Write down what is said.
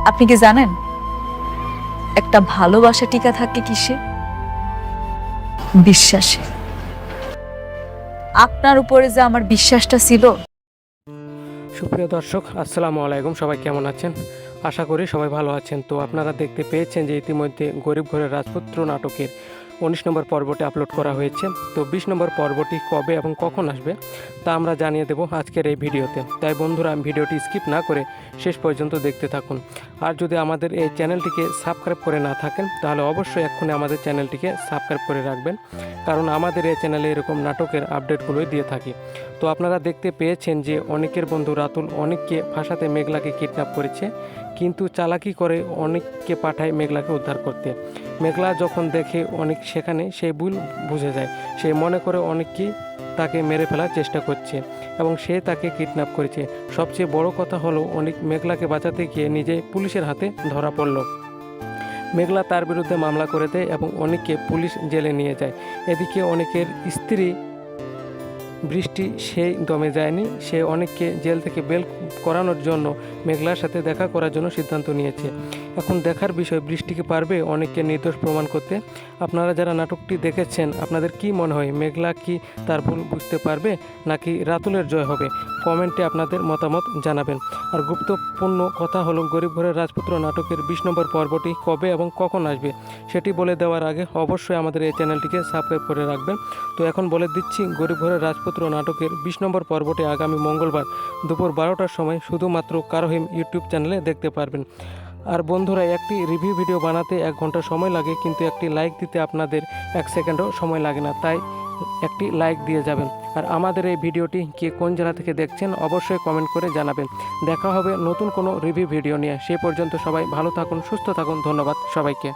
আপনি কি জানেন একটা ভালোবাসা টিকা থাকে কিসে? বিশ্বাসে। আপনার উপরে যে আমার বিশ্বাসটা ছিল। সুপ্রিয় দর্শক, আসসালামু আলাইকুম। সবাই কেমন আছেন? আশা করি সবাই ভালো আছেন। তো আপনারা দেখতে পেয়েছেন যে ইতিমধ্যে গরিব ঘরের রাজপুত্র নাটকের 19 নম্বর পর্বটি আপলোড করা হয়েছে। তো 20 নম্বর পর্বটি কবে এবং কখন আসবে তা আমরা জানিয়ে দেব আজকের এই ভিডিওতে। তাই বন্ধুরা, ভিডিওটি স্কিপ না করে শেষ পর্যন্ত দেখতে থাকুন। আর যদি আমাদের এই চ্যানেলটিকে সাবস্ক্রাইব করে না থাকেন তাহলে অবশ্যই এক্ষুনি আমাদের চ্যানেলটিকে সাবস্ক্রাইব করে রাখবেন, কারণ আমাদের এই চ্যানেলে এরকম নাটকের আপডেটগুলোই দিয়ে থাকি। তো আপনারা দেখতে পেয়েছেন যে অনেকের বন্ধু রাতুল অনেককে ফাঁসাতে মেঘলাকে কিডন্যাপ করেছে, কিন্তু চালাকি করে অনেককে পাঠায় মেঘলাকে উদ্ধার করতে। মেঘলা যখন দেখে অনেক সেখানে সে ভুল বুঝে যায়। সে মনে করে অনেককেই তাকে মেরে ফেলার চেষ্টা করছে এবং সে তাকে কিডন্যাপ করেছে। সবচেয়ে বড় কথা হলো অনেক মেঘলাকে বাঁচাতে গিয়ে নিজে পুলিশের হাতে ধরা পড়ল। মেঘলা তার বিরুদ্ধে মামলা করে দেয় এবং অনেককে পুলিশ জেলে নিয়ে যায়। এদিকে অনেকের স্ত্রী বৃষ্টি সেই দমে যায়নি। সে অনেককে জেল থেকে বেল করানোর জন্য মেঘলার সাথে দেখা করার জন্য সিদ্ধান্ত নিয়েছে। এখন দেখার বিষয়, বৃষ্টিকে পারবে অনেককে নির্দোষ প্রমাণ করতে? আপনারা যারা নাটকটি দেখেছেন আপনাদের কি মনে হয়, মেঘলা কি তার ভুল বুঝতে পারবে নাকি রাতুলের জয় হবে? কমেন্টে আপনাদের মতামত জানাবেন। আর গুরুত্বপূর্ণ কথা হলো, গরিব ঘরের রাজপুত্র নাটকের 20 নম্বর পর্বটি কবে এবং কখন আসবে সেটি বলে দেওয়ার আগে অবশ্যই আমাদের এই চ্যানেলটিকে সাবস্ক্রাইব করে রাখবেন। তো এখন বলে দিচ্ছি, গরিব ঘরের রাজপুত্র নাটকের 20 নম্বর পর্বটি আগামী মঙ্গলবার দুপুর 12টার সময় শুধুমাত্র কারোহিম ইউটিউব চ্যানেলে দেখতে পারবেন। আর বন্ধুরা, একটি রিভিউ ভিডিও বানাতে 1 ঘন্টা সময় লাগে, কিন্তু একটি লাইক দিতে আপনাদের 1 সেকেন্ডও সময় লাগে না। তাই একটি লাইক দিয়ে যাবেন। আর আমাদের এই ভিডিওটি কে কোন জেলা থেকে দেখছেন অবশ্যই কমেন্ট করে জানাবেন। দেখা হবে নতুন কোনো রিভিউ ভিডিও নিয়ে। সে পর্যন্ত সবাই ভালো থাকুন, সুস্থ থাকুন। ধন্যবাদ সবাইকে।